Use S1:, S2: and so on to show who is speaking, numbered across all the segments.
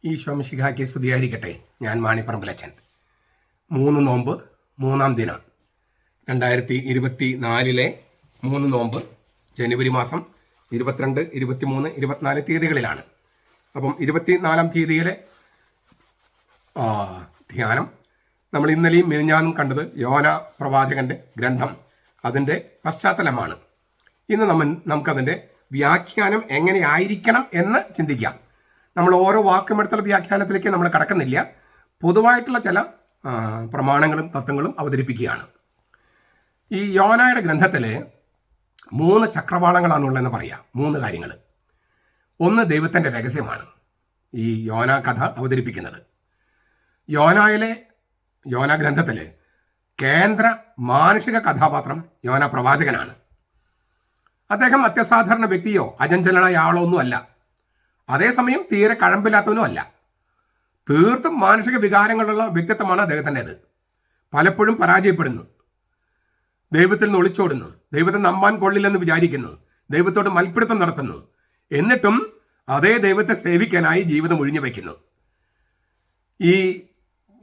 S1: ഈ ശോമിശിഖായ്ക്ക് സ്തുതിയായിരിക്കട്ടെ. ഞാൻ മാണിപ്പറമ്പിലച്ചൻ. 3 നോമ്പ് 3-ാം ദിനം 2024 3 നോമ്പ് ജനുവരി മാസം 22, 23, 24 തീയതികളിലാണ്. അപ്പം 24-ാം തീയതിയിലെ ധ്യാനം നമ്മൾ ഇന്നലെയും മിനിഞ്ഞാന്നും കണ്ടത് യോന പ്രവാചകന്റെ ഗ്രന്ഥം, അതിൻ്റെ പശ്ചാത്തലമാണ്. ഇന്ന് നമുക്കതിൻ്റെ വ്യാഖ്യാനം എങ്ങനെയായിരിക്കണം എന്ന് ചിന്തിക്കാം. നമ്മൾ ഓരോ വാക്കുമെടുത്തുള്ള വ്യാഖ്യാനത്തിലേക്ക് നമ്മൾ കടക്കുന്നില്ല. പൊതുവായിട്ടുള്ള ചില പ്രമാണങ്ങളും തത്വങ്ങളും അവതരിപ്പിക്കുകയാണ്. ഈ യോനയുടെ ഗ്രന്ഥത്തിൽ 3 ചക്രവാളങ്ങളാണുള്ളതെന്ന് പറയാം. 3 കാര്യങ്ങൾ. ഒന്ന്, ദൈവത്തിൻ്റെ രഹസ്യമാണ് ഈ യോന കഥ അവതരിപ്പിക്കുന്നത്. യോന ഗ്രന്ഥത്തിൽ കേന്ദ്ര മാനുഷിക കഥാപാത്രം യോന പ്രവാചകനാണ്. അദ്ദേഹം അത്യസാധാരണ വ്യക്തിയോ അചഞ്ചലനായ ആളോ ഒന്നുമല്ല. അതേസമയം തീരെ കഴമ്പില്ലാത്തവനും അല്ല. തീർത്തും മാനുഷിക വികാരങ്ങളുള്ള വ്യക്തിത്വമാണ് അദ്ദേഹത്തിൻ്റെത്. പലപ്പോഴും പരാജയപ്പെടുന്നു, ദൈവത്തിൽ നിന്ന് ഒളിച്ചോടുന്നു, ദൈവത്തെ നമ്പാൻ കൊള്ളില്ലെന്ന് വിചാരിക്കുന്നു, ദൈവത്തോട് മൽപ്പിടുത്തം നടത്തുന്നു. എന്നിട്ടും അതേ ദൈവത്തെ സേവിക്കാനായി ജീവിതം ഒഴിഞ്ഞു വയ്ക്കുന്നു. ഈ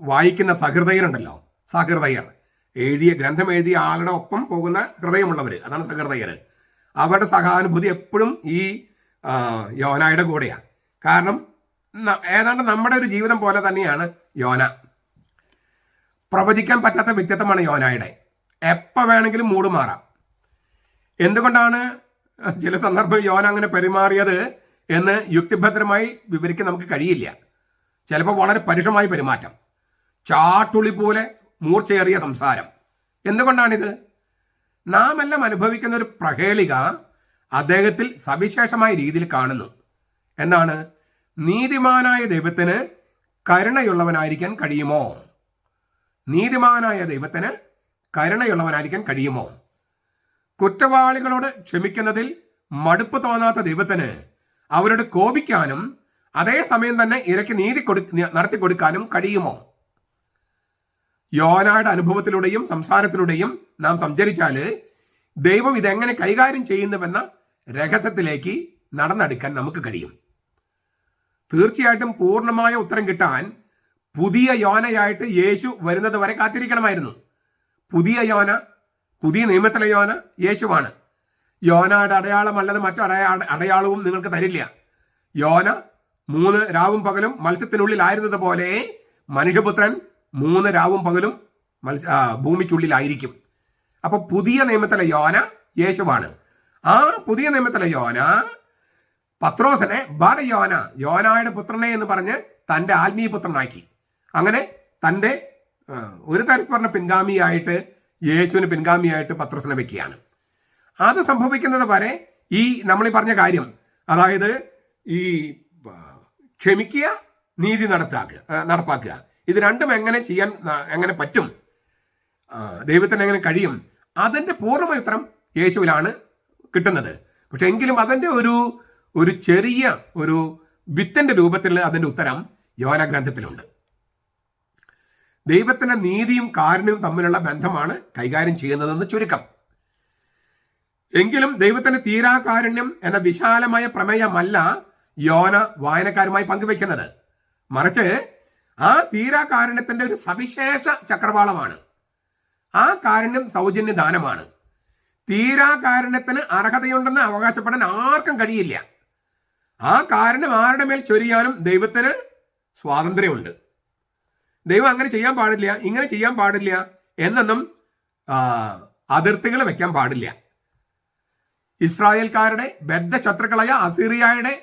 S1: വായിക്കുന്ന സഹൃദയരുണ്ടല്ലോ, സഹൃദയർ ഗ്രന്ഥം എഴുതിയ ആളുടെ ഒപ്പം പോകുന്ന ഹൃദയമുള്ളവർ, അതാണ് സഹൃദയർ. അവരുടെ സഹാനുഭൂതി എപ്പോഴും ഈ യോനയുടെ കൂടെയാണ്. കാരണം ഏതാണ്ട് നമ്മുടെ ഒരു ജീവിതം പോലെ തന്നെയാണ് യോന. പ്രവചിക്കാൻ പറ്റാത്ത വ്യക്തിത്വമാണ് യോനയുടെ. എപ്പോൾ വേണമെങ്കിലും മൂഡ് മാറാം. എന്തുകൊണ്ടാണ് ചില സന്ദർഭം യോന അങ്ങനെ പെരുമാറിയത് എന്ന് യുക്തിഭദ്രമായി വിവരിക്കാൻ നമുക്ക് കഴിയില്ല. ചിലപ്പോൾ വളരെ പരുഷമായ പെരുമാറ്റം, ചാട്ടുളി പോലെ മൂർച്ചയേറിയ സംസാരം. എന്തുകൊണ്ടാണിത്? നാം എല്ലാം അനുഭവിക്കുന്ന ഒരു പ്രഹേളിക അദ്ദേഹത്തിൽ സവിശേഷമായ രീതിയിൽ കാണുന്നു. എന്താണ്? നീതിമാനായ ദൈവത്തിന് കരുണയുള്ളവനായിരിക്കാൻ കഴിയുമോ? നീതിമാനായ ദൈവത്തിന് കരുണയുള്ളവനായിരിക്കാൻ കഴിയുമോ? കുറ്റവാളികളോട് ക്ഷമിക്കുന്നതിൽ മടുപ്പ് തോന്നാത്ത ദൈവത്തിന് അവരോട് കോപിക്കാനും അതേസമയം തന്നെ ഇരയ്ക്ക് നീതി നടത്തി കൊടുക്കാനും കഴിയുമോ? യോനയുടെ അനുഭവത്തിലൂടെയും സംസാരത്തിലൂടെയും നാം സഞ്ചരിച്ചാൽ ദൈവം ഇതെങ്ങനെ കൈകാര്യം ചെയ്യുന്നുവെന്ന രഹസ്യത്തിലേക്ക് നടന്നെടുക്കാൻ നമുക്ക് കഴിയും. തീർച്ചയായിട്ടും പൂർണ്ണമായ ഉത്തരം കിട്ടാൻ പുതിയ യോനയായിട്ട് യേശു വരുന്നത് വരെ കാത്തിരിക്കണമായിരുന്നു. പുതിയ യോന, പുതിയ നിയമത്തിലെ യോന യേശുവാണ്. യോനയുടെ അടയാളമല്ലാതെ മറ്റൊരു അടയാളവും നിങ്ങൾക്ക് തരില്ല. യോന 3 രാവും പകലും മത്സ്യത്തിനുള്ളിലായിരുന്നത് പോലെ മനുഷ്യപുത്രൻ 3 രാവും പകലും ഭൂമിക്കുള്ളിലായിരിക്കും. അപ്പൊ പുതിയ നിയമത്തിലെ യോന യേശുവാണ്. ആ പുതിയ നിയമത്തിലെ യോന പത്രോസിനെ യോനയുടെ പുത്രനെ എന്ന് പറഞ്ഞ് തൻ്റെ ആത്മീയ പുത്രനാക്കി. അങ്ങനെ തൻ്റെ ഒരു തരത്തിലുള്ള പിൻഗാമിയായിട്ട്, യേശുവിന് പിൻഗാമിയായിട്ട് പത്രോസിനെ വെക്കുകയാണ്. അത് സംഭവിക്കുന്നത് വരെ ഈ നമ്മളീ പറഞ്ഞ കാര്യം, അതായത് ഈ ക്ഷമിക്കുക, നീതി നടപ്പാക്കുക, ഇത് രണ്ടും എങ്ങനെ പറ്റും, ദൈവത്തിന് എങ്ങനെ കഴിയും, അതിൻ്റെ പൂർണ്ണമായ ഉത്തരം യേശുവിലാണ് കിട്ടുന്നത്. പക്ഷെ എങ്കിലും അതിൻ്റെ ഒരു ചെറിയ ഒരു വിത്തിൻ്റെ രൂപത്തിൽ അതിൻ്റെ ഉത്തരം യോന ഗ്രന്ഥത്തിലുണ്ട്. ദൈവത്തിൻ്റെ നീതിയും കാരുണ്യവും തമ്മിലുള്ള ബന്ധമാണ് കൈകാര്യം ചെയ്യുന്നതെന്ന് ചുരുക്കം. എങ്കിലും ദൈവത്തിൻ്റെ തീരാകാരുണ്യം എന്ന വിശാലമായ പ്രമേയമല്ല യോന വായനക്കാരുമായി പങ്കുവെക്കുന്നത്. മറിച്ച് ആ തീരാകാരുണ്യത്തിൻ്റെ ഒരു സവിശേഷ ചക്രവാളമാണ്. ആ കാരുണ്യം സൗജന്യ ദാനമാണ്. തീരാകാരുണ്യത്തിന് അർഹതയുണ്ടെന്ന് അവകാശപ്പെടാൻ ആർക്കും കഴിയില്ല. ആ കാരുണ്യം ആരുടെ മേൽ ചൊരിയാനും ദൈവത്തിന് സ്വാതന്ത്ര്യമുണ്ട്. ദൈവം അങ്ങനെ ചെയ്യാൻ പാടില്ല, ഇങ്ങനെ ചെയ്യാൻ പാടില്ല എന്നൊന്നും അതിർത്തികൾ വെക്കാൻ പാടില്ല. ഇസ്രായേൽക്കാരുടെ ബദ്ധശത്രുക്കളായ അസീറിയയുടെ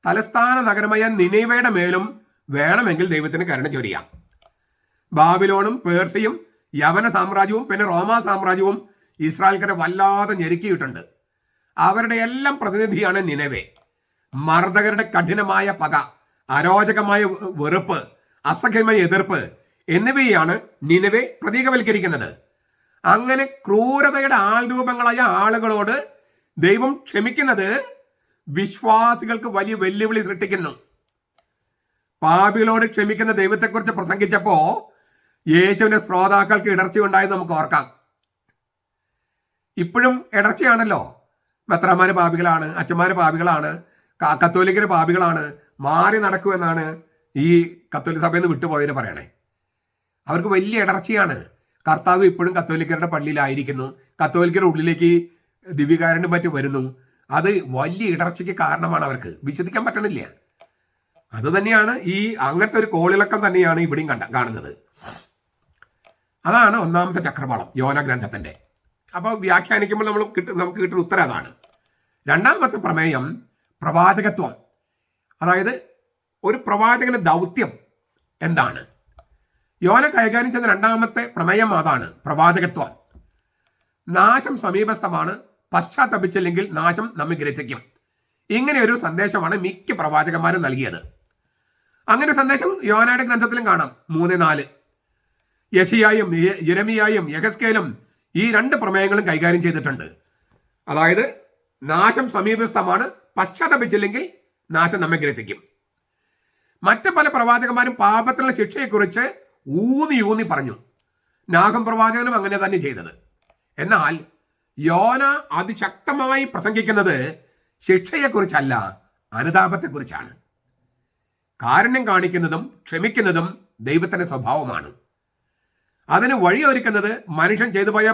S1: തലസ്ഥാന നഗരമായ നിനീവയുടെ മേലും വേണമെങ്കിൽ ദൈവത്തിന് കരുണ ചൊരിയാം. ബാബിലോണും പേർഷ്യയും യവന സാമ്രാജ്യവും പിന്നെ റോമാ സാമ്രാജ്യവും ഇസ്രായേൽക്കാരെ വല്ലാതെ ഞെരുക്കിയിട്ടുണ്ട്. അവരുടെ എല്ലാം പ്രതിനിധിയാണ് നിനവെ. മർദ്ദകരുടെ കഠിനമായ പക, അരോചകമായ വെറുപ്പ്, അസഹ്യമായ എതിർപ്പ് എന്നിവയാണ് നിനവെ പ്രതീകവൽക്കരിക്കുന്നത്. അങ്ങനെ ക്രൂരതയുടെ ആൾരൂപങ്ങളായ ആളുകളോട് ദൈവം ക്ഷമിക്കുന്നത് വിശ്വാസികൾക്ക് വലിയ വെല്ലുവിളി സൃഷ്ടിക്കുന്നു. പാപികളോട് ക്ഷമിക്കുന്ന ദൈവത്തെക്കുറിച്ച് പ്രസംഗിച്ചപ്പോ യേശുവിന്റെ ശ്രോതാക്കൾക്ക് ഇടർച്ച ഉണ്ടായെന്ന് നമുക്ക് ഓർക്കാം. ഇപ്പോഴും ഇടർച്ചയാണല്ലോ. മെത്രാന്മാര് പാപികളാണ്, അച്ഛന്മാര് പാപികളാണ്, കത്തോലിക്കര് പാപികളാണ്, മാറി നടക്കുമെന്നാണ് ഈ കത്തോലിക്ക സഭയിൽ നിന്ന് വിട്ടുപോയവർ പറയണേ. അവർക്ക് വലിയ ഇടർച്ചയാണ്. കർത്താവ് ഇപ്പോഴും കത്തോലിക്കരുടെ പള്ളിയിലായിരിക്കുന്നു, കത്തോലിക്കരുടെ ഉള്ളിലേക്ക് ദിവ്യകാരുണ്യം പറ്റി വരുന്നു. അത് വലിയ ഇടർച്ചയ്ക്ക് കാരണമാണ്. അവർക്ക് വിശ്വസിക്കാൻ പറ്റണില്ല. അത് തന്നെയാണ് അങ്ങനത്തെ ഒരു കോളിളക്കം തന്നെയാണ് ഇവിടെയും കാണുന്നത്. അതാണ് ഒന്നാമത്തെ ചക്രവാളം യോന ഗ്രന്ഥത്തിന്റെ. അപ്പോൾ വ്യാഖ്യാനിക്കുമ്പോൾ നമുക്ക് കിട്ടുന്ന ഉത്തരം അതാണ്. രണ്ടാമത്തെ പ്രമേയം പ്രവാചകത്വം. അതായത് ഒരു പ്രവാചകന്റെ ദൗത്യം എന്താണ്? യോന കൈകാര്യം ചെയ്യുന്ന രണ്ടാമത്തെ പ്രമേയം അതാണ്, പ്രവാചകത്വം. നാശം സമീപസ്ഥമാണ്, പശ്ചാത്തപിച്ചില്ലെങ്കിൽ നാശം നമ്മെ ഗ്രസിക്കും. ഇങ്ങനെ ഒരു സന്ദേശമാണ് മിക്ക പ്രവാചകന്മാരും നൽകിയത്. അങ്ങനെ സന്ദേശം യോനയുടെ ഗ്രന്ഥത്തിലും കാണാം. 3:4. യെശയ്യായും യെരമിയായും യെഹെസ്കേലും ഈ രണ്ട് പ്രമേയങ്ങളും കൈകാര്യം ചെയ്തിട്ടുണ്ട്. അതായത് നാശം സമീപസ്ഥമാണ്, പശ്ചാത്തപിച്ചില്ലെങ്കിൽ നാശം നമ്മെ ഗ്രസിക്കും. മറ്റ് പല പ്രവാചകന്മാരും പാപത്തിനുള്ള ശിക്ഷയെക്കുറിച്ച് ഊന്നി പറഞ്ഞു. നാഗം പ്രവാചകനും അങ്ങനെ തന്നെ ചെയ്തത്. എന്നാൽ യോന അതിശക്തമായി പ്രസംഗിക്കുന്നത് ശിക്ഷയെക്കുറിച്ചല്ല, അനുതാപത്തെക്കുറിച്ചാണ്. കാരുണ്യം കാണിക്കുന്നതും ക്ഷമിക്കുന്നതും ദൈവത്തിന്റെ സ്വഭാവമാണ്. അതിന് വഴിയൊരുക്കുന്നത് മനുഷ്യൻ ചെയ്തു പോയ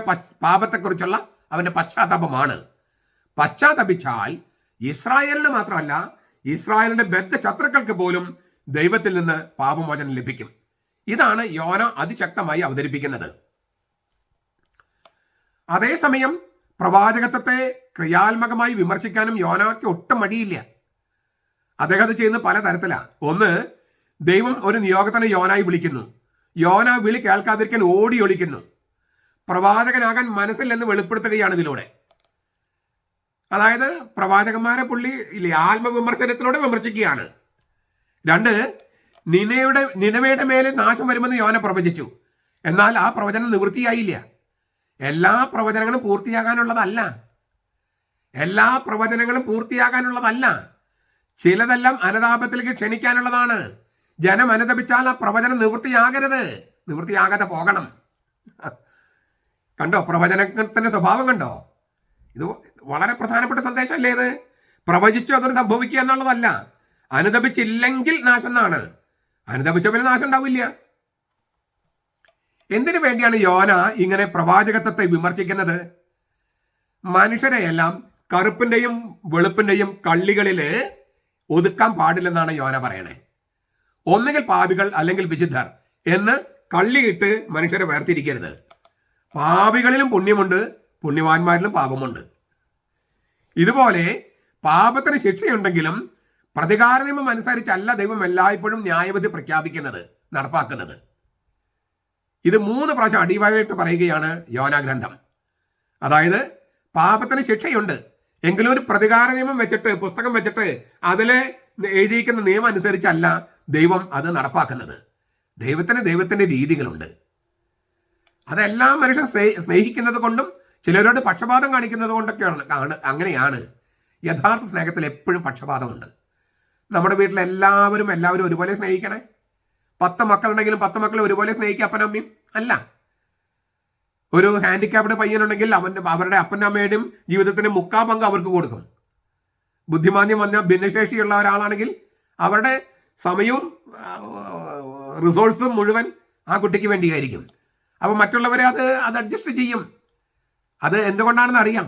S1: പാപത്തെക്കുറിച്ചുള്ള അവന്റെ പശ്ചാത്താപമാണ്. പശ്ചാത്തപിച്ചാൽ ഇസ്രായേലിന് മാത്രമല്ല, ഇസ്രായേലിന്റെ ബദ്ധ ശത്രുക്കൾക്ക് പോലും ദൈവത്തിൽ നിന്ന് പാപമോചനം ലഭിക്കും. ഇതാണ് യോന അതിശക്തമായി അവതരിപ്പിക്കുന്നത്. അതേസമയം പ്രവാചകത്വത്തെ ക്രിയാത്മകമായി വിമർശിക്കാനും യോനയ്ക്ക് ഒട്ടും മടിയില്ല. അദ്ദേഹം അത് ചെയ്യുന്ന പല തരത്തിലാണ്. ഒന്ന്, ദൈവം ഒരു നിയോഗത്തിനെ യോനായി വിളിക്കുന്നു. യോന വിളി കേൾക്കാതിരിക്കാൻ ഓടി ഒളിക്കുന്നു. പ്രവാചകനാകാൻ മനസ്സില്ലെന്ന് വെളിപ്പെടുത്തുകയാണ് ഇതിലൂടെ. അതായത് പ്രവാചകന്മാരെ പുള്ളി ആത്മവിമർശനത്തിലൂടെ വിമർശിക്കുകയാണ്. 2, നിനവയുടെ മേലെ നാശം വരുമെന്ന് യോന പ്രവചിച്ചു. എന്നാൽ ആ പ്രവചനം നിവൃത്തിയായില്ല. എല്ലാ പ്രവചനങ്ങളും പൂർത്തിയാകാനുള്ളതല്ല. ചിലതെല്ലാം അനുതാപത്തിലേക്ക് ക്ഷണിക്കാനുള്ളതാണ്. ജനം അനുതപിച്ചാൽ ആ പ്രവചനം നിവൃത്തിയാകാതെ പോകണം. കണ്ടോ പ്രവചനത്തിന്റെ സ്വഭാവം കണ്ടോ? ഇത് വളരെ പ്രധാനപ്പെട്ട സന്ദേശമല്ലേ ഇത്? പ്രവചിച്ചു അതൊരു സംഭവിക്കുക എന്നുള്ളതല്ല. അനുതപിച്ചില്ലെങ്കിൽ നാശം എന്നാണ്. അനുതപിച്ച പിന്നെ നാശം ഉണ്ടാവില്ല. എന്തിനു വേണ്ടിയാണ് യോന ഇങ്ങനെ പ്രവാചകത്വത്തെ വിമർശിക്കുന്നത്? മനുഷ്യരെയെല്ലാം കറുപ്പിന്റെയും വെളുപ്പിന്റെയും കള്ളികളിൽ ഒതുക്കാൻ പാടില്ലെന്നാണ് യോന പറയണേ. ഒന്നുകിൽ പാപികൾ അല്ലെങ്കിൽ വിശുദ്ധർ എന്ന് കള്ളിയിട്ട് മനുഷ്യരെ വേർതിരിക്കരുത്. പാപികളിലും പുണ്യമുണ്ട്, പുണ്യവാന്മാരിലും പാപമുണ്ട്. ഇതുപോലെ പാപത്തിന് ശിക്ഷയുണ്ടെങ്കിലും പ്രതികാര നിയമം അനുസരിച്ചല്ല ദൈവം എല്ലായ്പ്പോഴും ന്യായവിധി പ്രഖ്യാപിക്കുന്നത്, നടപ്പാക്കുന്നത്. ഇത് 3 പ്രാവശ്യം അടിവായിട്ട് പറയുകയാണ് യോന ഗ്രന്ഥം. അതായത് പാപത്തിന് ശിക്ഷയുണ്ട് എങ്കിലും ഒരു പ്രതികാര നിയമം വെച്ചിട്ട്, പുസ്തകം വെച്ചിട്ട് അതിലെ എഴുതിയിരിക്കുന്ന നിയമം അനുസരിച്ചല്ല ദൈവം അത് നടപ്പാക്കുന്നത്. ദൈവത്തിന്റെ രീതികളുണ്ട്. അതെല്ലാം മനുഷ്യൻ സ്നേഹിക്കുന്നത് കൊണ്ടും ചിലരോട് പക്ഷപാതം കാണിക്കുന്നത് കൊണ്ടൊക്കെയാണ്. അങ്ങനെയാണ്. യഥാർത്ഥ സ്നേഹത്തിൽ എപ്പോഴും പക്ഷപാതമുണ്ട്. നമ്മുടെ വീട്ടിൽ എല്ലാവരും ഒരുപോലെ സ്നേഹിക്കണേ. 10 മക്കളുണ്ടെങ്കിലും 10 മക്കളെ ഒരുപോലെ സ്നേഹിക്കുക അപ്പനമ്മയും അല്ല. ഒരു ഹാൻഡിക്യാപ്ഡ് പയ്യനുണ്ടെങ്കിൽ അവരുടെ അപ്പനമ്മയുടെയും ജീവിതത്തിന്റെ 3/4 പങ്ക് അവർക്ക് കൊടുക്കും. ബുദ്ധിമാന്യം വന്ന ഭിന്നശേഷിയുള്ള ഒരാളാണെങ്കിൽ അവരുടെ സമയവും റിസോഴ്സും മുഴുവൻ ആ കുട്ടിക്ക് വേണ്ടിയായിരിക്കും. അപ്പോൾ മറ്റുള്ളവരെ അത് അഡ്ജസ്റ്റ് ചെയ്യും. അത് എന്തുകൊണ്ടാണെന്ന് അറിയാം.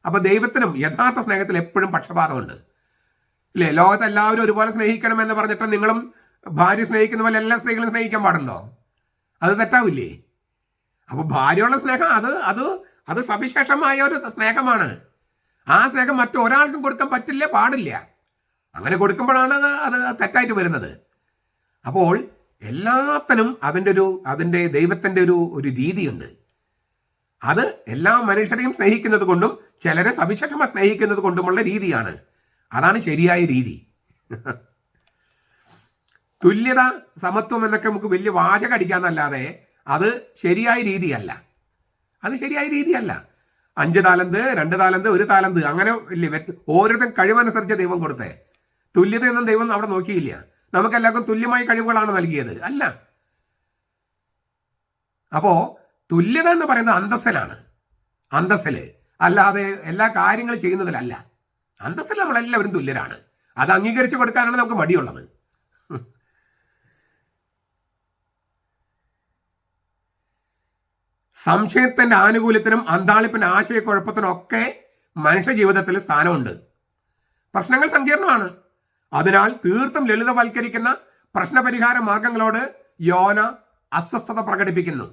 S1: അപ്പോൾ ദൈവത്തിനും യഥാർത്ഥ സ്നേഹത്തിൽ എപ്പോഴും പക്ഷപാതമുണ്ട്. ഇല്ലേ? ലോകത്തെ എല്ലാവരും ഒരുപോലെ സ്നേഹിക്കണമെന്ന് പറഞ്ഞിട്ട് നിങ്ങളും ഭാര്യ സ്നേഹിക്കുന്ന പോലെ എല്ലാ സ്ത്രീകളും സ്നേഹിക്കാൻ പാടുണ്ടോ? അത് തെറ്റാവില്ലേ? അപ്പോൾ ഭാര്യയുള്ള സ്നേഹം അത് സവിശേഷമായ ഒരു സ്നേഹമാണ്. ആ സ്നേഹം മറ്റൊരാൾക്കും കൊടുക്കാൻ പാടില്ല. അങ്ങനെ കൊടുക്കുമ്പോഴാണ് അത് തെറ്റായിട്ട് വരുന്നത്. അപ്പോൾ എല്ലാത്തിനും അതിൻ്റെ ദൈവത്തിൻ്റെ ഒരു രീതിയുണ്ട്. അത് എല്ലാ മനുഷ്യരെയും സ്നേഹിക്കുന്നത് കൊണ്ടും ചിലരെ സവിശേഷമായി സ്നേഹിക്കുന്നത് കൊണ്ടുമുള്ള രീതിയാണ്. അതാണ് ശരിയായ രീതി. തുല്യത, സമത്വം എന്നൊക്കെ നമുക്ക് വലിയ വാചകം അടിക്കാന്നല്ലാതെ അത് ശരിയായ രീതിയല്ല. 5 താലന്ത്, 2 താലന്ത്, 1 താലന്ത് അങ്ങനെ ഇല്ലേ? ഓരോരുത്തരും കഴിവനുസരിച്ച് ദൈവം കൊടുത്തേ. തുല്യതയൊന്നും ദൈവം അവിടെ നോക്കിയില്ല. നമുക്കെല്ലാവർക്കും തുല്യമായ കഴിവുകളാണ് നൽകിയത്, അല്ല. അപ്പോ തുല്യത എന്ന് പറയുന്നത് അന്തസ്സില്, അല്ലാതെ എല്ലാ കാര്യങ്ങളും ചെയ്യുന്നതിലല്ല. അന്തസ്സിൽ നമ്മളെല്ലാവരും തുല്യരാണ്. അത് അംഗീകരിച്ചു കൊടുക്കാനാണ് നമുക്ക് മടിയുള്ളത്. സംശയത്തിന്റെ ആനുകൂല്യത്തിനും അന്താളിപ്പിന്റെ ആശയക്കുഴപ്പത്തിനും ഒക്കെ മനുഷ്യ ജീവിതത്തിൽ സ്ഥാനമുണ്ട്. പ്രശ്നങ്ങൾ സങ്കീർണമാണ്. അതിനാൽ തീർത്തും ലളിതവൽക്കരിക്കുന്ന പ്രശ്നപരിഹാര മാർഗങ്ങളോട് യോന അസ്വസ്ഥത പ്രകടിപ്പിക്കുന്നു.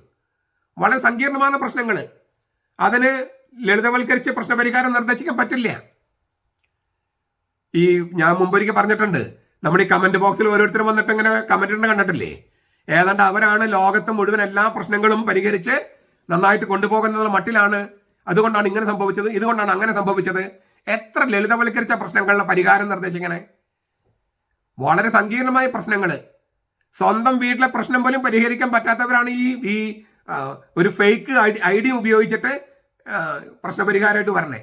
S1: വളരെ സങ്കീർണமான പ്രശ്നങ്ങൾ, അതിന് ലളിതവൽക്കരിച്ച് പ്രശ്നപരിഹാരം നിർദ്ദേശിക്കാൻ പറ്റില്ല. ഈ ഞാൻ മുമ്പൊരിക്കൽ പറഞ്ഞിട്ടുണ്ട്, നമ്മുടെ ഈ കമന്റ് ബോക്സിൽ ഓരോരുത്തരും വന്നിട്ട് ഇങ്ങനെ കമന്റ് കണ്ടിട്ടില്ലേ? ഏതാണ്ട് അവരാണ് ലോകത്ത് മുഴുവൻ എല്ലാ പ്രശ്നങ്ങളും പരിഹരിച്ച് നന്നായിട്ട് കൊണ്ടുപോകുന്ന മട്ടിലാണ്. അതുകൊണ്ടാണ് ഇങ്ങനെ സംഭവിച്ചത്, ഇതുകൊണ്ടാണ് അങ്ങനെ സംഭവിച്ചത്. എത്ര ലളിതവൽക്കരിച്ച പ്രശ്നങ്ങളുടെ പരിഹാരം നിർദ്ദേശിക്കണേ? വളരെ സങ്കീർണമായ പ്രശ്നങ്ങൾ, സ്വന്തം വീട്ടിലെ പ്രശ്നം പോലും പരിഹരിക്കാൻ പറ്റാത്തവരാണ് ഈ ഒരു ഫേക്ക് ഐഡിയ ഉപയോഗിച്ചിട്ട് പ്രശ്നപരിഹാരമായിട്ട് വരണേ.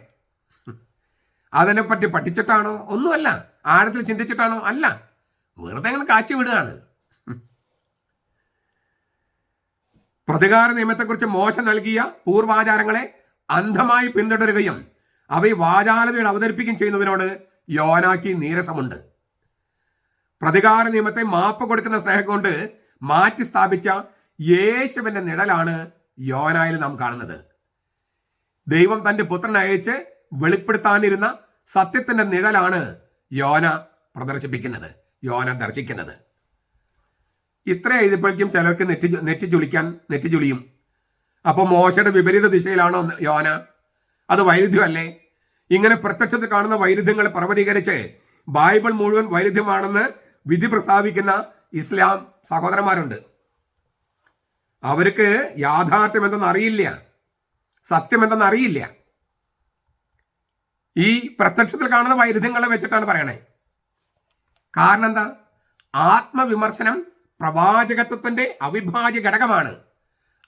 S1: അതിനെപ്പറ്റി പഠിച്ചിട്ടാണോ? ഒന്നുമല്ല. ആഴത്തിൽ ചിന്തിച്ചിട്ടാണോ? അല്ല. വെറുതെ അങ്ങനെ കാച്ചി വിടുകയാണ്. പ്രതികാര നിയമത്തെക്കുറിച്ച് മോശ നൽകിയ പൂർവാചാരങ്ങളെ അന്ധമായി പിന്തുടരുകയും അവയെ വാചാലതയോടെ അവതരിപ്പിക്കുകയും ചെയ്യുന്നതിനോട് യോനാക്ക് നീരസമുണ്ട്. പ്രതികാര നിയമത്തെ മാപ്പ് കൊടുക്കുന്ന സ്നേഹം കൊണ്ട് മാറ്റി സ്ഥാപിച്ച യേശുവിന്റെ നിഴലാണ് യോനായിൽ നാം കാണുന്നത്. ദൈവം തന്റെ പുത്രനെ അയച്ച് വെളിപ്പെടുത്താനിരുന്ന സത്യത്തിന്റെ നിഴലാണ് യോന യോന ദർശിക്കുന്നത്. ഇത്ര എഴുതിയപ്പോഴേക്കും ചിലർക്ക് നെറ്റി ചുളിയും. അപ്പോൾ മോശയുടെ വിപരീത ദിശയിലാണോ യോന? അത് വൈരുദ്ധ്യമല്ലേ? ഇങ്ങനെ പ്രത്യക്ഷത്തിൽ കാണുന്ന വൈരുദ്ധ്യങ്ങളെ പർവ്വതീകരിച്ച് ബൈബിൾ മുഴുവൻ വൈരുദ്ധ്യമാണെന്ന് വിധി പ്രസ്താവിക്കുന്ന ഇസ്ലാം സഹോദരന്മാരുണ്ട്. അവർക്ക് യാഥാർത്ഥ്യം എന്തെന്ന് അറിയില്ല, സത്യം എന്തെന്ന് അറിയില്ല. ഈ പ്രത്യക്ഷത്തിൽ കാണുന്ന വൈരുദ്ധ്യങ്ങളെ വെച്ചിട്ടാണ് പറയണേ. കാരണം എന്താ? ആത്മവിമർശനം പ്രവാചകത്വത്തിന്റെ അവിഭാജ്യ ഘടകമാണ്.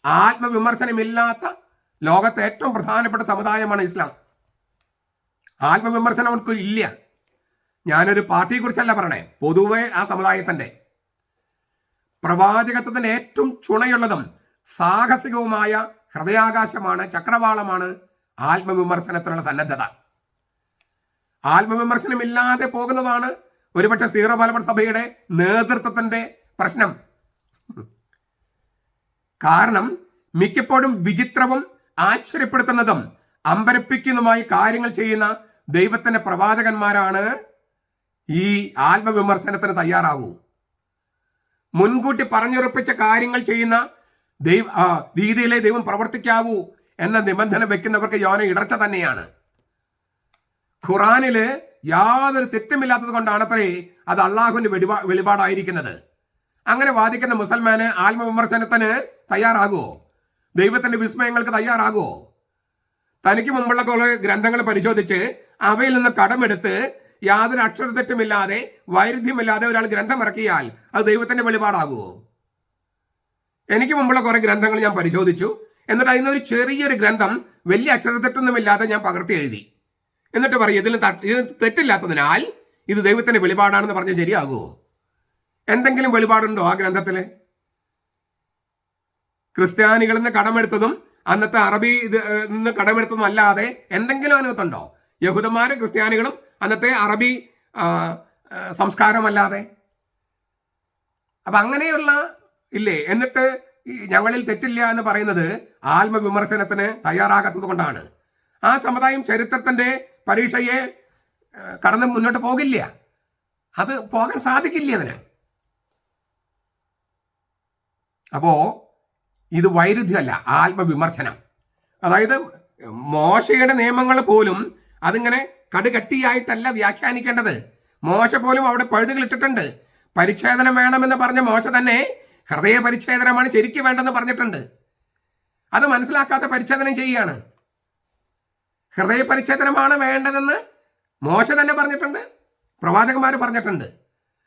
S1: ആത്മവിമർശനമില്ലാത്ത ലോകത്തെ ഏറ്റവും പ്രധാനപ്പെട്ട സമുദായമാണ് ഇസ്ലാം. ആത്മവിമർശനം അവർക്ക് ഇല്ല. ഞാനൊരു പാർട്ടിയെ കുറിച്ചല്ല പറയണേ, പൊതുവെ ആ സമുദായത്തിന്റെ പ്രവാചകത്വത്തിന്റെ ഏറ്റവും ചുണയുള്ളതും സാഹസികവുമായ ഹൃദയാകാശമാണ്, ചക്രവാളമാണ് ആത്മവിമർശനത്തിനുള്ള സന്നദ്ധത. ആത്മവിമർശനമില്ലാതെ പോകുന്നതാണ് ഒരുപക്ഷെ സീറോ മലബാർ സഭയുടെ നേതൃത്വത്തിന്റെ പ്രശ്നം. കാരണം മിക്കപ്പോഴും വിചിത്രവും ആശ്ചര്യപ്പെടുത്തുന്നതും അമ്പരപ്പിക്കുന്നതുമായി കാര്യങ്ങൾ ചെയ്യുന്ന ദൈവത്തിന്റെ പ്രവാചകന്മാരാണ് ഈ ആത്മവിമർശനത്തിന് തയ്യാറാകൂ. മുൻകൂട്ടി പറഞ്ഞുറപ്പിച്ച കാര്യങ്ങൾ ചെയ്യുന്ന രീതിയിലെ ദൈവം പ്രവർത്തിക്കാവൂ എന്ന നിബന്ധന വെക്കുന്നവർക്ക് യോന ഇടർച്ച തന്നെയാണ്. ഖുറാനില് യാതൊരു തെറ്റുമില്ലാത്തത് കൊണ്ടാണത്രേ അത് അള്ളാഹുവിന്റെ വെളിപാടായിരിക്കുന്നത്. അങ്ങനെ വാദിക്കുന്ന മുസൽമാന് ആത്മവിമർശനത്തിന് തയ്യാറാകുമോ? ദൈവത്തിന്റെ വിസ്മയങ്ങൾക്ക് തയ്യാറാകുമോ? തനിക്ക് മുമ്പുള്ള കുറെ ഗ്രന്ഥങ്ങൾ പരിശോധിച്ച് അവയിൽ നിന്ന് കടമെടുത്ത് യാതൊരു അക്ഷരത്തെറ്റുമില്ലാതെ വൈരുദ്ധ്യമില്ലാതെ ഒരാൾ ഗ്രന്ഥം ഇറക്കിയാൽ അത് ദൈവത്തിന്റെ വെളിപാടാകുമോ? എനിക്ക് മുമ്പുള്ള കുറെ ഗ്രന്ഥങ്ങൾ ഞാൻ പരിശോധിച്ചു, എന്നിട്ട് അതിനൊരു ചെറിയൊരു ഗ്രന്ഥം വലിയ അക്ഷരത്തെറ്റൊന്നുമില്ലാതെ ഞാൻ പകർത്തി എഴുതി, എന്നിട്ട് പറയും ഇതിന് തെറ്റില്ലാത്തതിനാൽ ഇത് ദൈവത്തിന്റെ വെളിപാടാണെന്ന് പറഞ്ഞ് ശരിയാകുമോ? എന്തെങ്കിലും വെളിപാടുണ്ടോ ആ ഗ്രന്ഥത്തില്? ക്രിസ്ത്യാനികളിൽ നിന്ന് കടമെടുത്തതും അന്നത്തെ അറബി നിന്ന് കടമെടുത്തതും അല്ലാതെ എന്തെങ്കിലും അതിനകത്തുണ്ടോ? യഹൂദന്മാരും ക്രിസ്ത്യാനികളും അന്നത്തെ അറബി സംസ്കാരമല്ലാതെ. അപ്പൊ അങ്ങനെയുള്ള ഇല്ലേ? എന്നിട്ട് ഞങ്ങളിൽ തെറ്റില്ല എന്ന് പറയുന്നത് ആത്മവിമർശനത്തിന് തയ്യാറാകാത്തത് കൊണ്ടാണ്. ആ സമുദായം ചരിത്രത്തിന്റെ പരീക്ഷയെ കടന്ന് മുന്നോട്ട് പോകില്ല. അത് പോകാൻ സാധിക്കില്ല അതിന്. അപ്പോ ഇത് വൈരുദ്ധ്യമല്ല, ആത്മവിമർശനം. അതായത് മോശയുടെ നിയമങ്ങൾ പോലും അതിങ്ങനെ കടുകട്ടിയായിട്ടല്ല വ്യാഖ്യാനിക്കേണ്ടത്. മോശ പോലും അവിടെ പഴുതുകൾ ഇട്ടിട്ടുണ്ട്. പരിച്ഛേദനം വേണമെന്ന് പറഞ്ഞ മോശ തന്നെ ഹൃദയ പരിച്ഛേദനമാണ് ശരിക്കും വേണ്ടെന്ന് പറഞ്ഞിട്ടുണ്ട്. അത് മനസ്സിലാക്കാത്ത പരിച്ഛേദനം ചെയ്യുകയാണ്. ഹൃദയ പരിച്ഛേദനമാണ് വേണ്ടതെന്ന് മോശ തന്നെ പറഞ്ഞിട്ടുണ്ട്, പ്രവാചകന്മാർ പറഞ്ഞിട്ടുണ്ട്.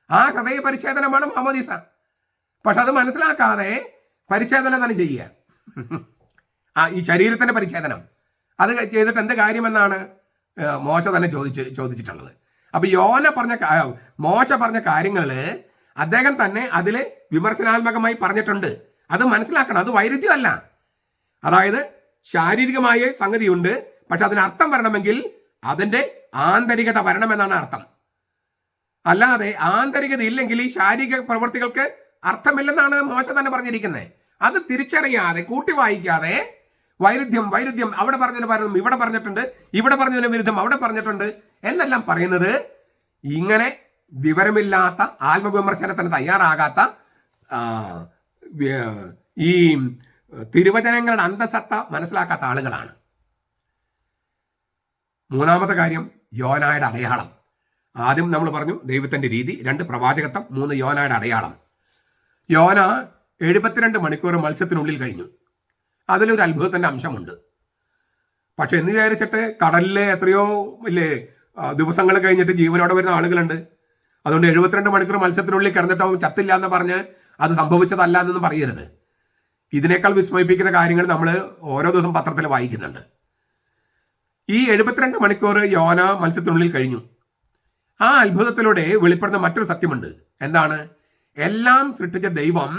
S1: ആ ഹൃദയ പരിച്ഛേദനമാണ് മാമോദീസ. പക്ഷെ അത് മനസ്സിലാക്കാതെ പരിച്ഛേദനം തന്നെ ചെയ്യുക. ഈ ശരീരത്തിന്റെ പരിച്ഛേദനം അത് ചെയ്തിട്ട് എന്ത് കാര്യമെന്നാണ് മോശ തന്നെ ചോദിച്ചിട്ടുള്ളത്. അപ്പൊ മോശ പറഞ്ഞ കാര്യങ്ങള് അദ്ദേഹം തന്നെ അതിൽ വിമർശനാത്മകമായി പറഞ്ഞിട്ടുണ്ട്. അത് മനസ്സിലാക്കണം. അത് വൈരുദ്ധ്യമല്ല. അതായത് ശാരീരികമായ സംഗതിയുണ്ട്, പക്ഷെ അതിനർത്ഥം വരണമെങ്കിൽ അതിന്റെ ആന്തരികത വരണമെന്നാണ് അർത്ഥം. അല്ലാതെ ആന്തരികത ഇല്ലെങ്കിൽ ഈ ശാരീരിക പ്രവൃത്തികൾക്ക് അർത്ഥമില്ലെന്നാണ് മോശ തന്നെ പറഞ്ഞിരിക്കുന്നത്. അത് തിരിച്ചറിയാതെ കൂട്ടി വായിക്കാതെ വൈരുദ്ധ്യം വൈരുദ്ധ്യം, അവിടെ പറഞ്ഞതിന് പകരം ഇവിടെ പറഞ്ഞിട്ടുണ്ട്, ഇവിടെ പറഞ്ഞതിന് വിരുദ്ധം അവിടെ പറഞ്ഞിട്ടുണ്ട് എന്നെല്ലാം പറയുന്നത് ഇങ്ങനെ വിവരമില്ലാത്ത, ആത്മവിമർശനത്തിന് തയ്യാറാകാത്ത, ഈ തിരുവചനങ്ങളുടെ അന്തസത്ത മനസ്സിലാക്കാത്ത ആളുകളാണ്. മൂന്നാമത്തെ കാര്യം യോനായുടെ അടയാളം. ആദ്യം നമ്മൾ പറഞ്ഞു ദൈവത്തിന്റെ രീതി, 2 പ്രവാചകത്വം, 3 യോനായുടെ അടയാളം. യോന 72 മണിക്കൂർ മത്സ്യത്തിനുള്ളിൽ കഴിഞ്ഞു. അതിലൊരു അത്ഭുതത്തിന്റെ അംശമുണ്ട്. പക്ഷെ എന്ന് വിചാരിച്ചിട്ട് കടലിലെ എത്രയോ ദിവസങ്ങൾ കഴിഞ്ഞിട്ട് ജീവനോടെ വരുന്ന ആളുകളുണ്ട്. അതുകൊണ്ട് 72 മണിക്കൂർ മത്സ്യത്തിനുള്ളിൽ കിടന്നിട്ടോ ചത്തില്ല എന്ന് പറഞ്ഞ് അത് സംഭവിച്ചതല്ല എന്നൊന്നും പറയരുത്. ഇതിനേക്കാൾ വിസ്മയിപ്പിക്കുന്ന കാര്യങ്ങൾ നമ്മൾ ഓരോ ദിവസം പത്രത്തിൽ വായിക്കുന്നുണ്ട്. ഈ 72 മണിക്കൂർ യോന മത്സ്യത്തിനുള്ളിൽ കഴിഞ്ഞു. ആ അത്ഭുതത്തിലൂടെ വെളിപ്പെടുന്ന മറ്റൊരു സത്യമുണ്ട്. എന്താണ്? എല്ലാം സൃഷ്ടിച്ച ദൈവം,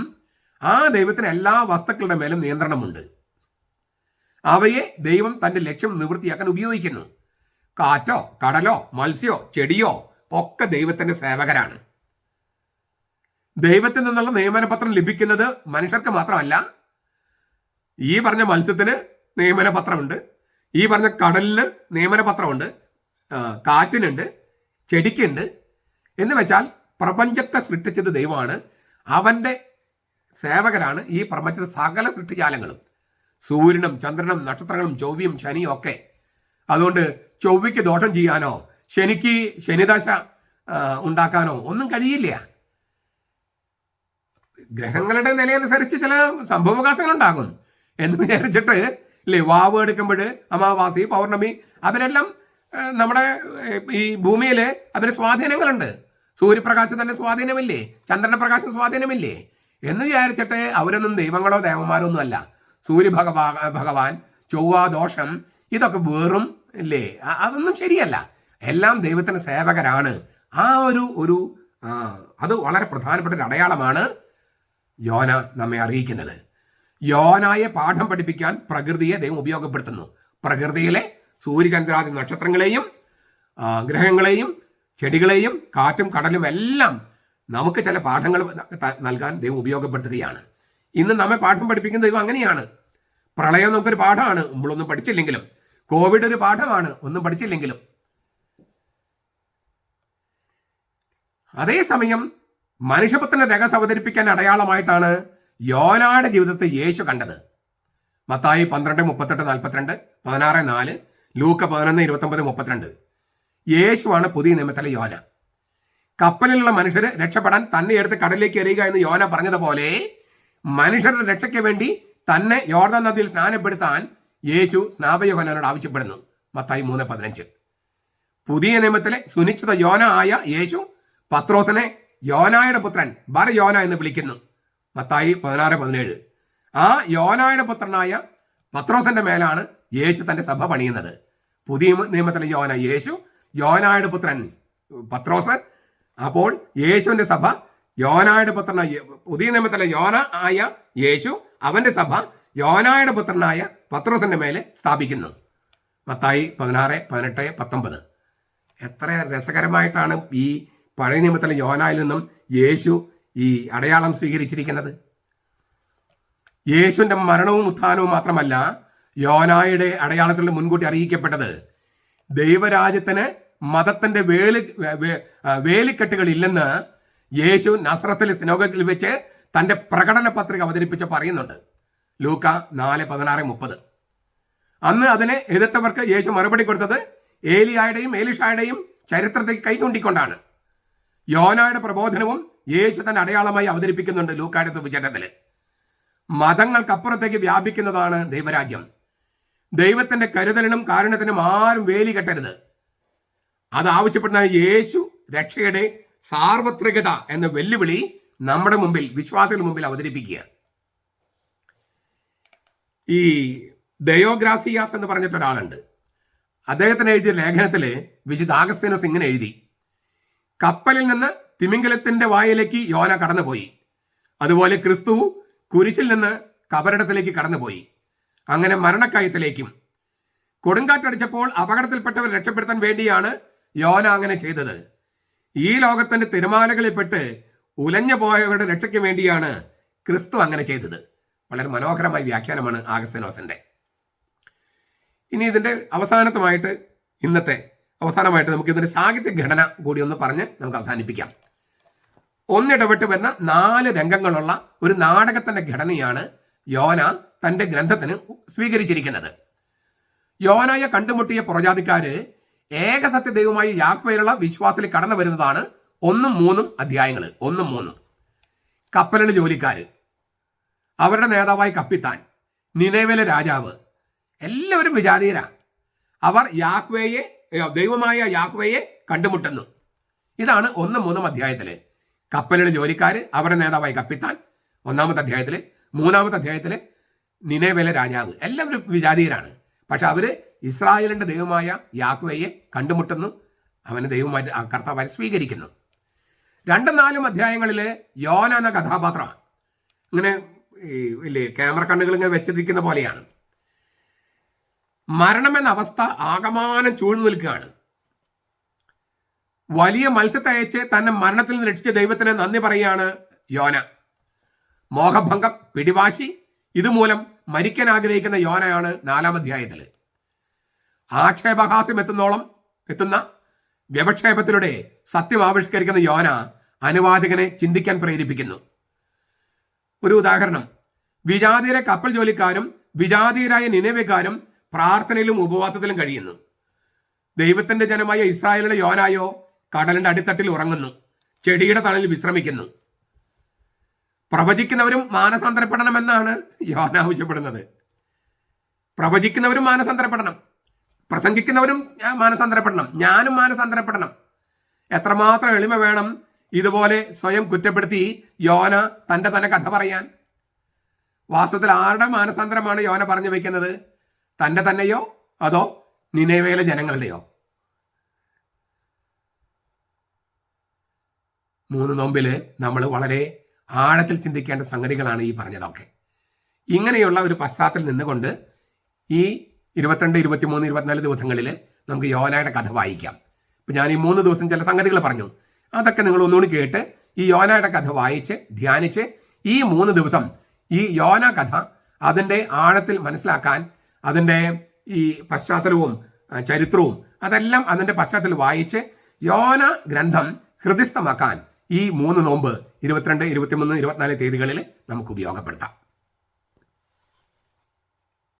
S1: ആ ദൈവത്തിന് എല്ലാ വസ്തുക്കളുടെ മേലും നിയന്ത്രണമുണ്ട്. അവയെ ദൈവം തന്റെ ലക്ഷ്യം നിവൃത്തിയാക്കാൻ ഉപയോഗിക്കുന്നു. കാറ്റോ കടലോ മത്സ്യമോ ചെടിയോ ഒക്കെ ദൈവത്തിന്റെ സേവകരാണ്. ദൈവത്തിൽ നിന്നുള്ള നിയമനപത്രം ലഭിക്കുന്നത് മനുഷ്യർക്ക് മാത്രമല്ല. ഈ പറഞ്ഞ മത്സ്യത്തിന് നിയമനപത്രമുണ്ട്, ഈ പറഞ്ഞ കടലിന് നിയമനപത്രമുണ്ട്, കാറ്റിനുണ്ട്, ചെടിക്കുണ്ട്. എന്ന് വെച്ചാൽ പ്രപഞ്ചത്തെ സൃഷ്ടിച്ചത് ദൈവമാണ്. അവന്റെ സേവകരാണ് ഈ പ്രപഞ്ചത്തെ സകല സൃഷ്ടിജാലങ്ങളും, സൂര്യനും ചന്ദ്രനും നക്ഷത്രങ്ങളും ചൊവ്വയും ശനിയും ഒക്കെ. അതുകൊണ്ട് ചൊവ്വയ്ക്ക് ദോഷം ചെയ്യാനോ ശനിക്ക് ശനിദശ ഉണ്ടാക്കാനോ ഒന്നും കഴിയില്ല. ഗ്രഹങ്ങളുടെ നിലയനുസരിച്ച് ചില സംഭവവികാസങ്ങൾ ഉണ്ടാകും എന്ന് വിചാരിച്ചിട്ട് വാവ് എടുക്കുമ്പോൾ അമാവാസി പൗർണമി അതിനെല്ലാം നമ്മുടെ ഈ ഭൂമിയിൽ അതിന് സ്വാധീനങ്ങളുണ്ട്. സൂര്യപ്രകാശത്തിന്റെ സ്വാധീനമില്ലേ, ചന്ദ്രന്റെ പ്രകാശം സ്വാധീനമില്ലേ എന്ന് വിചാരിച്ചിട്ട് അവരൊന്നും ദൈവങ്ങളോ ദേവന്മാരോ ഒന്നും അല്ല. ഭഗവാൻ ചൊവ്വ ദോഷം ഇതൊക്കെ വെറും ഇല്ലേ, അതൊന്നും ശരിയല്ല. എല്ലാം ദൈവത്തിന് സേവകരാണ്. ആ ഒരു അത് വളരെ പ്രധാനപ്പെട്ട ഒരു അടയാളമാണ് യോന നമ്മെ അറിയിക്കുന്നത്. യോനായെ പാഠം പഠിപ്പിക്കാൻ പ്രകൃതിയെ ദൈവം ഉപയോഗപ്പെടുത്തുന്നു. പ്രകൃതിയിലെ സൂര്യചന്ദ്രാദി നക്ഷത്രങ്ങളെയും ഗ്രഹങ്ങളെയും ചെടികളെയും കാറ്റും കടലും എല്ലാം നമുക്ക് ചില പാഠങ്ങൾ നൽകാൻ ദൈവം ഉപയോഗപ്പെടുത്തുകയാണ്. ഇന്ന് നമ്മെ പാഠം പഠിപ്പിക്കുന്ന ദൈവം അങ്ങനെയാണ്. പ്രളയം നമുക്കൊരു പാഠമാണ്, നമ്മളൊന്നും പഠിച്ചില്ലെങ്കിലും. കോവിഡ് ഒരു പാഠമാണ്, ഒന്നും പഠിച്ചില്ലെങ്കിലും. അതേസമയം മനുഷ്യപുത്രന്റെ രഹസ്യം അവതരിപ്പിക്കാൻ അടയാളമായിട്ടാണ് യോനായുടെ ജീവിതത്തെ യേശു കണ്ടത്. മത്തായി 12:38-42, 16:4, ലൂക്ക 11:29-32. യേശുവാണ് പുതിയ നിയമത്തിലെ യോന. കപ്പലിലുള്ള മനുഷ്യർ രക്ഷപ്പെടാൻ തന്നെ എടുത്ത് കടലിലേക്ക് എറിയുക എന്ന് യോന പറഞ്ഞതുപോലെ മനുഷ്യരുടെ രക്ഷയ്ക്ക് വേണ്ടി തന്നെ യോർദാൻ നദിയിൽ സ്നാനപ്പെടുത്താൻ യേശു സ്നാപകയോഹന്നാനോട് ആവശ്യപ്പെടുന്നു. മത്തായി 3:15. പുതിയ നിയമത്തിലെ സുനിശ്ചിത യോന ആയ യേശു പത്രോസിനെ യോനായുടെ പുത്രൻ ബർ യോന എന്ന് വിളിക്കുന്നു. മത്തായി 16:17. ആ യോനായുടെ പുത്രനായ പത്രോസിന്റെ മേലാണ് യേശു തന്റെ സഭ പണിയുന്നത്. പുതിയ നിയമത്തിലെ യോന യേശു, യോനായുടെ പുത്രൻ പത്രോസ്. അപ്പോൾ യേശുവിന്റെ സഭ യോനായുടെ പുത്രനായ, പുതിയ നിയമത്തിലെ യോന ആയ യേശു അവന്റെ സഭ യോനായുടെ പുത്രനായ പത്രോസിന്റെ മേലെ സ്ഥാപിക്കുന്നു. മത്തായി 16:18-19. എത്ര രസകരമായിട്ടാണ് ഈ പഴയ നിയമത്തിലെ യോനായിൽ നിന്നും യേശു ഈ അടയാളം സ്വീകരിച്ചിരിക്കുന്നത്. യേശുവിന്റെ മരണവും ഉത്ഥാനവും മാത്രമല്ല, യോനായുടെ അടയാളത്തിലൂടെ മുൻകൂട്ടി അറിയിക്കപ്പെട്ടത് ദൈവരാജ്യത്തിന് മതത്തിന്റെ വേലിക്കെട്ടുകൾ ഇല്ലെന്ന് യേശു നസ്രത്തിലെ സിനഗോഗിൽ വെച്ച് തന്റെ പ്രകടന പത്രിക അവതരിപ്പിച്ച് പറയുന്നുണ്ട്. ലൂക്ക 4:16-30. അന്ന് അതിനെ എതിർത്തവർക്ക് യേശു മറുപടി കൊടുത്തത് ഏലിയായുടെയും ഏലിഷായുടെയും ചരിത്രത്തിൽ കൈചൂണ്ടിക്കൊണ്ടാണ്. യോനായുടെ പ്രബോധനവും യേശു തന്റെ അടയാളമായി അവതരിപ്പിക്കുന്നുണ്ട് ലൂക്കായുടെ സുവിശേഷത്തിൽ. മതങ്ങൾക്കപ്പുറത്തേക്ക് വ്യാപിക്കുന്നതാണ് ദൈവരാജ്യം. ദൈവത്തിന്റെ കരുതലിനും കാരുണ്യത്തിനും ആരും വേലി കെട്ടരുത്. അത് ആവശ്യപ്പെടുന്ന യേശു രക്ഷയുടെ സാർവത്രികത എന്ന വെല്ലുവിളി നമ്മുടെ മുമ്പിൽ, വിശ്വാസികളുടെ മുമ്പിൽ അവതരിപ്പിക്കുക. ഈ ദയോഗ്രാസിയാസ് എന്ന് പറഞ്ഞിട്ട് ഒരാളുണ്ട്. അദ്ദേഹത്തിന് എഴുതിയ ലേഖനത്തിൽ വിശുദ്ധ ആഗസ്തീനോസ് ഇങ്ങനെ എഴുതി: കപ്പലിൽ നിന്ന് തിമിംഗലത്തിന്റെ വായിലേക്ക് യോന കടന്നുപോയി. അതുപോലെ ക്രിസ്തു കുരിശിൽ നിന്ന് കബറിടത്തിലേക്ക് കടന്നുപോയി. അങ്ങനെ മരണക്കയത്തിലേക്കും. കൊടുങ്കാറ്റടിച്ചപ്പോൾ അപകടത്തിൽപ്പെട്ടവർ രക്ഷപ്പെടുത്താൻ വേണ്ടിയാണ് യോന അങ്ങനെ ചെയ്തത്. ഈ ലോകത്തിന്റെ തിരമാലകളിൽപ്പെട്ട് ഉലഞ്ഞു പോയവരുടെ രക്ഷയ്ക്ക് വേണ്ടിയാണ് ക്രിസ്തു അങ്ങനെ ചെയ്തത്. വളരെ മനോഹരമായ വ്യാഖ്യാനമാണ് ആഗസ്തീനോസിന്റെ. ഇനി ഇതിൻ്റെ അവസാനമായിട്ട് നമുക്ക് ഇതിൻ്റെ സാഹിത്യ ഘടന കൂടി ഒന്ന് പറഞ്ഞ് നമുക്ക് അവസാനിപ്പിക്കാം. ഒന്നിടവിട്ട് വരുന്ന 4 രംഗങ്ങളുള്ള ഒരു നാടകത്തിൻ്റെ ഘടനയാണ് യോന തൻ്റെ ഗ്രന്ഥത്തിന് സ്വീകരിച്ചിരിക്കുന്നത്. യോനയെ കണ്ടുമുട്ടിയ പുറജാതിക്കാര് ഏകസത്യ ദൈവമായി യാഹ്വേയിലുള്ള വിശ്വാസത്തിൽ കടന്നു വരുന്നതാണ് 1-3 അധ്യായങ്ങൾ. 1-3 കപ്പലിലെ ജോലിക്കാര്, അവരുടെ നേതാവായി കപ്പിത്താൻ, നിനേവയിലെ രാജാവ്, എല്ലാവരും വിജാതീയരാണ്. അവർ ദൈവമായ യാഹ്വേയെ കണ്ടുമുട്ടുന്നു. ഇതാണ് 1-3 അധ്യായത്തില്. കപ്പലിലെ ജോലിക്കാര്, അവരുടെ നേതാവായി കപ്പിത്താൻ 1-ാമത്തെ അധ്യായത്തില്. 3-ാമത്തെ അധ്യായത്തില് നിനേവയിലെ രാജാവ്. എല്ലാവരും വിജാതീയരാണ്. പക്ഷെ അവര് ഇസ്രായേലിന്റെ ദൈവമായ യാഹ്വേയെ കണ്ടുമുട്ടുന്നു, അവന് ദൈവമായിട്ട് കർത്താവായി സ്വീകരിക്കുന്നു. 2-4 അധ്യായങ്ങളില് യോന എന്ന കഥാപാത്രം ഇങ്ങനെ ക്യാമറ കണ്ണുകൾ ഇങ്ങനെ വെച്ചിരിക്കുന്ന പോലെയാണ്. മരണമെന്ന അവസ്ഥ ആകമാനം ചൂഴ്ന്നു നിൽക്കുകയാണ്. വലിയ മത്സ്യത്തെ അയച്ച് തന്നെ മരണത്തിൽ നിന്ന് രക്ഷിച്ച ദൈവത്തിന് നന്ദി പറയുകയാണ് യോന. മോഹഭംഗം, പിടിവാശി, ഇതുമൂലം മരിക്കാൻ ആഗ്രഹിക്കുന്ന യോനയാണ് 4-ാം അധ്യായത്തിൽ. ആക്ഷേപഹാസ്യം എത്തുന്ന വ്യവക്ഷേപത്തിലൂടെ സത്യം ആവിഷ്കരിക്കുന്ന യോന അനുവാചകനെ ചിന്തിക്കാൻ പ്രേരിപ്പിക്കുന്നു. ഒരു ഉദാഹരണം, വിജാതീയരെ കപ്പൽ ജോലിക്കാരും വിജാതീയരായ നിനവേക്കാരും പ്രാർത്ഥനയിലും ഉപവാസത്തിലും കഴിയുന്നു. ദൈവത്തിന്റെ ജനമായ ഇസ്രായേലിലെ യോനായോ കടലിന്റെ അടിത്തട്ടിൽ ഉറങ്ങുന്നു, ചെടിയുടെ തണലിൽ വിശ്രമിക്കുന്നു. പ്രവചിക്കുന്നവരും മാനസാന്തരപ്പെടണമെന്നാണ് യോന ആവശ്യപ്പെടുന്നത്. പ്രവചിക്കുന്നവരും മാനസാന്തരപ്പെടണം, പ്രസംഗിക്കുന്നവരും മാനസാന്തരപ്പെടണം, ഞാനും മാനസാന്തരപ്പെടണം. എത്രമാത്രം എളിമ വേണം ഇതുപോലെ സ്വയം കുറ്റപ്പെടുത്തി യോന തന്നെ കഥ പറയാൻ. വാസ്തവത്തിൽ ആരുടെ മാനസാന്തരമാണ് യോന പറഞ്ഞു വെക്കുന്നത്? തന്നെയോ അതോ നിനവേയിലെ ജനങ്ങളുടെയോ? 3 നോമ്പില് നമ്മൾ വളരെ ആഴത്തിൽ ചിന്തിക്കേണ്ട സംഗതികളാണ് ഈ പറഞ്ഞതൊക്കെ. ഇങ്ങനെയുള്ള ഒരു പശ്ചാത്തലത്തിൽ നിന്നുകൊണ്ട് ഈ 22, 23, 24 ദിവസങ്ങളിൽ നമുക്ക് യോനയുടെ കഥ വായിക്കാം. ഇപ്പം ഞാൻ ഈ 3 ദിവസം ചില സംഗതികൾ പറഞ്ഞു, അതൊക്കെ നിങ്ങൾ ഒന്നുകൂടി കേട്ട് ഈ യോനയുടെ കഥ വായിച്ച് ധ്യാനിച്ച് ഈ 3 ദിവസം ഈ യോന കഥ അതിൻ്റെ ആഴത്തിൽ മനസ്സിലാക്കാൻ, അതിൻ്റെ ഈ പശ്ചാത്തലവും ചരിത്രവും അതെല്ലാം അതിൻ്റെ പശ്ചാത്തലത്തിൽ വായിച്ച് യോന ഗ്രന്ഥം ഹൃദയസ്ഥമാക്കാൻ ഈ 3 നോമ്പ് 22, 23, 24 തീയതികളിൽ നമുക്ക് ഉപയോഗപ്പെടുത്താം.